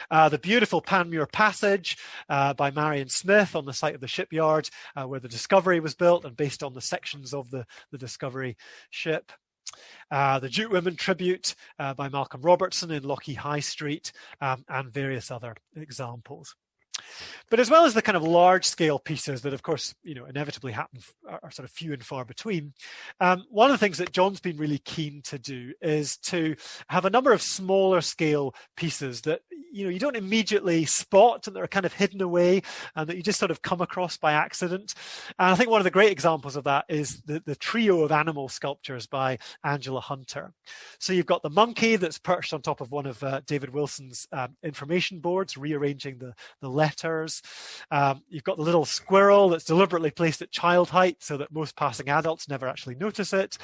The beautiful Panmure Passage by Marion Smith on the site of the shipyard where the Discovery was built and based on the sections of the Discovery ship. The Jute Women Tribute by Malcolm Robertson in Lochie High Street, and various other examples. But as well as the kind of large-scale pieces that, of course, inevitably happen, are sort of few and far between, one of the things that John's been really keen to do is to have a number of smaller-scale pieces that you don't immediately spot and that are kind of hidden away and that you just sort of come across by accident. And I think one of the great examples of that is the trio of animal sculptures by Angela Hunter. So you've got the monkey that's perched on top of one of David Wilson's information boards, rearranging the letters. You've got the little squirrel that's deliberately placed at child height so that most passing adults never actually notice it.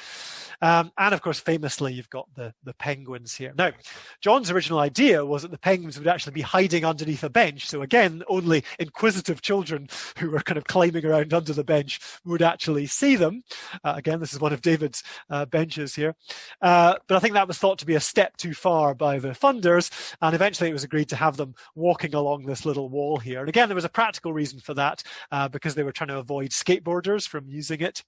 And of course, famously, you've got the penguins here. Now, John's original idea was that the penguins would actually be hiding underneath a bench. So again, only inquisitive children who were kind of climbing around under the bench would actually see them. Again, this is one of David's benches here. But I think that was thought to be a step too far by the funders. And eventually it was agreed to have them walking along this little wall here. And again, there was a practical reason for that because they were trying to avoid skateboarders from using it.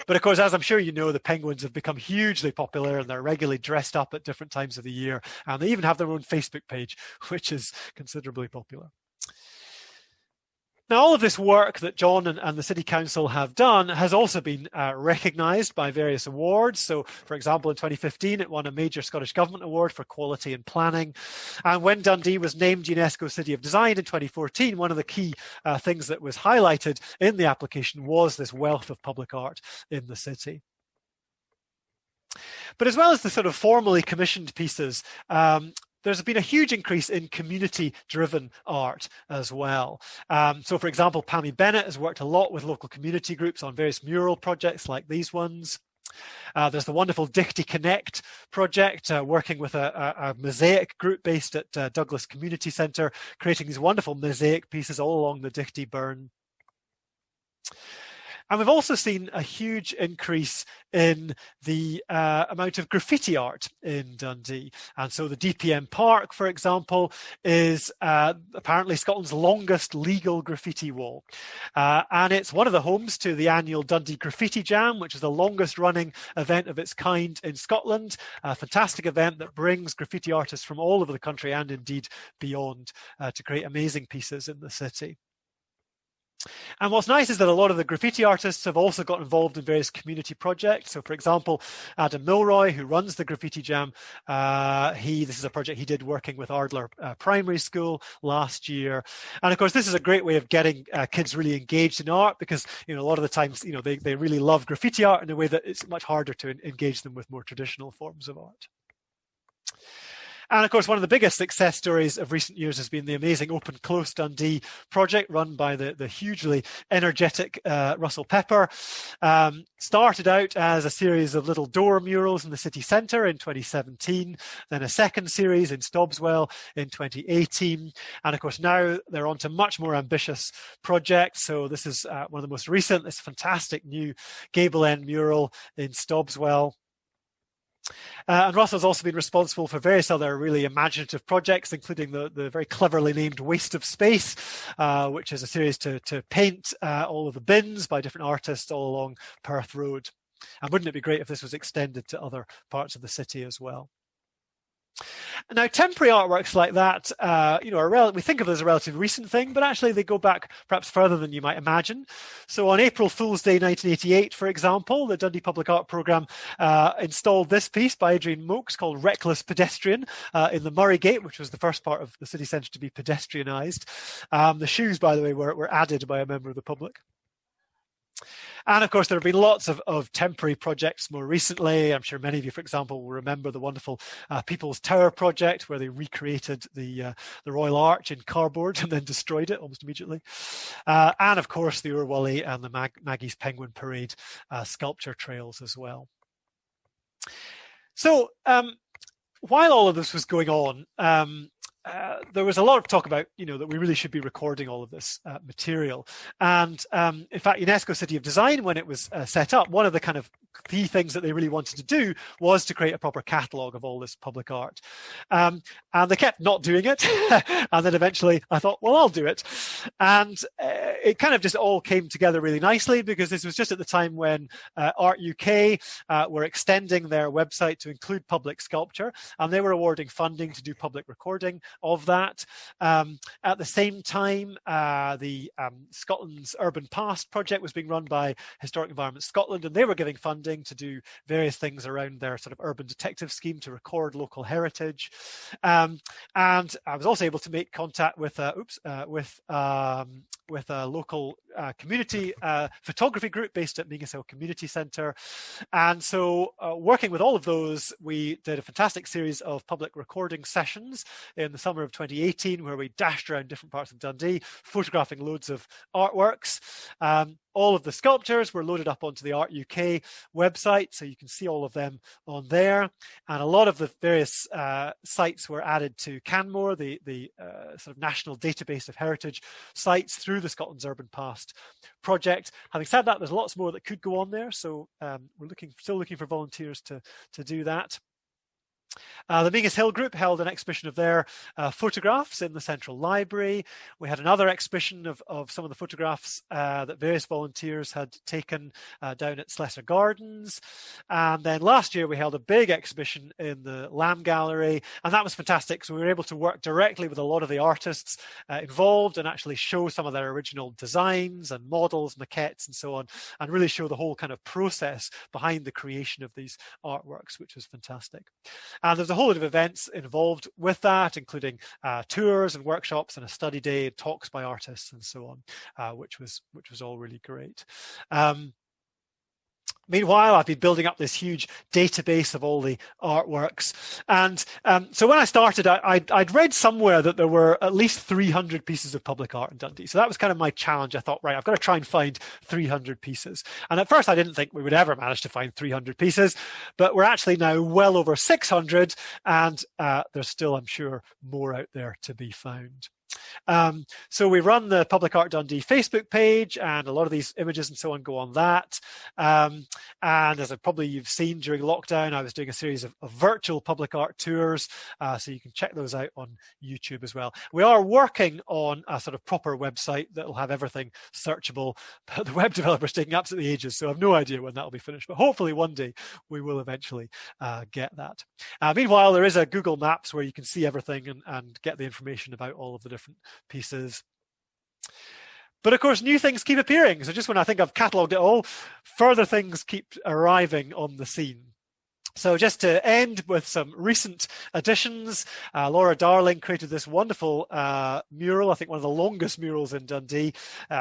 But of course, as I'm sure you know, the penguins have become hugely popular and they're regularly dressed up at different times of the year. And they even have their own Facebook page, which is considerably popular. Now, all of this work that John and the City Council have done has also been recognised by various awards. So, for example, in 2015, it won a major Scottish Government award for quality in planning. And when Dundee was named UNESCO City of Design in 2014, one of the key things that was highlighted in the application was this wealth of public art in the city. But as well as the sort of formally commissioned pieces, there's been a huge increase in community-driven art as well. So, for example, Pammy Bennett has worked a lot with local community groups on various mural projects like these ones. There's the wonderful Dichty Connect project, working with a mosaic group based at Douglas Community Centre, creating these wonderful mosaic pieces all along the Dichty Burn. And we've also seen a huge increase in the amount of graffiti art in Dundee. And so the DPM Park, for example, is apparently Scotland's longest legal graffiti wall. And it's one of the homes to the annual Dundee Graffiti Jam, which is the longest running event of its kind in Scotland. A fantastic event that brings graffiti artists from all over the country and indeed beyond to create amazing pieces in the city. And what's nice is that a lot of the graffiti artists have also got involved in various community projects. So, for example, Adam Milroy, who runs the Graffiti Jam, this is a project he did working with Ardler Primary School last year. And of course, this is a great way of getting kids really engaged in art because, a lot of the times, they really love graffiti art in a way that it's much harder to engage them with more traditional forms of art. And of course, one of the biggest success stories of recent years has been the amazing Open Close Dundee project run by the hugely energetic Russell Pepper. Started out as a series of little door murals in the city centre in 2017, then a second series in Stobswell in 2018. And of course, now they're on to much more ambitious projects. So this is one of the most recent, this fantastic new gable end mural in Stobswell. And Russell's also been responsible for various other really imaginative projects, including the very cleverly named Waste of Space, which is a series to paint all of the bins by different artists all along Perth Road. And wouldn't it be great if this was extended to other parts of the city as well? Now, temporary artworks like that, we think of it as a relatively recent thing, but actually they go back perhaps further than you might imagine. So on April Fool's Day 1988, for example, the Dundee Public Art Programme installed this piece by Adrian Mokes called Reckless Pedestrian in the Murray Gate, which was the first part of the city centre to be pedestrianised. The shoes, by the way, were added by a member of the public. And of course, there have been lots of temporary projects more recently. I'm sure many of you, for example, will remember the wonderful People's Tower project, where they recreated the Royal Arch in cardboard and then destroyed it almost immediately. And of course, the Urwally and the Maggie's Penguin Parade sculpture trails as well. So while all of this was going on, there was a lot of talk about, that we really should be recording all of this material. And in fact, UNESCO City of Design, when it was set up, one of the kind of key things that they really wanted to do was to create a proper catalogue of all this public art. And they kept not doing it. And then eventually I thought, well, I'll do it. And it kind of just all came together really nicely, because this was just at the time when Art UK were extending their website to include public sculpture, and they were awarding funding to do public recording of that. At the same time, the Scotland's Urban Past project was being run by Historic Environment Scotland, and they were giving funding to do various things around their sort of urban detective scheme to record local heritage. And I was also able to make contact with a local community photography group based at Mingus Hill Community Centre. And so working with all of those, we did a fantastic series of public recording sessions in the summer of 2018, where we dashed around different parts of Dundee, photographing loads of artworks. All of the sculptures were loaded up onto the Art UK website, so you can see all of them on there. And a lot of the various sites were added to Canmore, the sort of national database of heritage sites, through the Scotland's Urban Past project. Having said that, there's lots more that could go on there, so we're still looking for volunteers to do that. The Mingus Hill group held an exhibition of their photographs in the Central Library. We had another exhibition of some of the photographs that various volunteers had taken down at Slessor Gardens. And then last year we held a big exhibition in the Lamb Gallery, and that was fantastic. So we were able to work directly with a lot of the artists involved and actually show some of their original designs and models, maquettes and so on, and really show the whole kind of process behind the creation of these artworks, which was fantastic. And there's a whole lot of events involved with that, including tours and workshops and a study day, talks by artists and so on, which was all really great. Meanwhile, I've been building up this huge database of all the artworks. And so when I started, I'd read somewhere that there were at least 300 pieces of public art in Dundee. So that was kind of my challenge. I thought, right, I've got to try and find 300 pieces. And at first, I didn't think we would ever manage to find 300 pieces, but we're actually now well over 600. And there's still, I'm sure, more out there to be found. So we run the Public Art Dundee Facebook page, and a lot of these images and so on go on that. And as you've seen during lockdown, I was doing a series of virtual public art tours, so you can check those out on YouTube as well. We are working on a sort of proper website that will have everything searchable, but the web developer's taking absolutely ages, so I have no idea when that will be finished, but hopefully one day we will eventually get that. Meanwhile, there is a Google Maps where you can see everything and get the information about all of the different pieces. But of course, new things keep appearing. So just when I think I've catalogued it all, further things keep arriving on the scene. So just to end with some recent additions, Laura Darling created this wonderful mural, I think one of the longest murals in Dundee,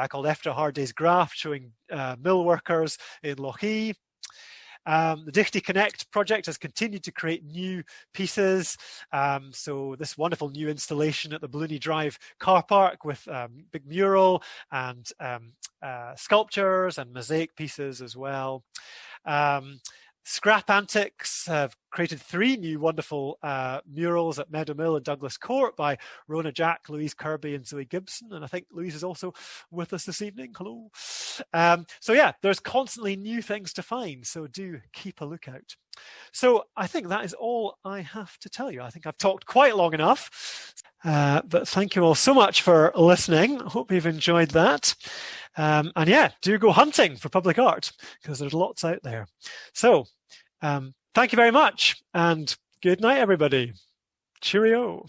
called After a Hard Day's Graft, showing mill workers in Lochee. The Dichty Connect project has continued to create new pieces. So this wonderful new installation at the Balloony Drive car park with big mural and sculptures and mosaic pieces as well. Scrap Antics have created 3 new wonderful murals at Meadow Mill and Douglas Court by Rona Jack, Louise Kirby and Zoe Gibson. And I think Louise is also with us this evening. Hello. So yeah, there's constantly new things to find. So do keep a lookout. So I think that is all I have to tell you. I think I've talked quite long enough. But thank you all so much for listening. I hope you've enjoyed that. And yeah, do go hunting for public art, because there's lots out there. So thank you very much, and good night, everybody. Cheerio.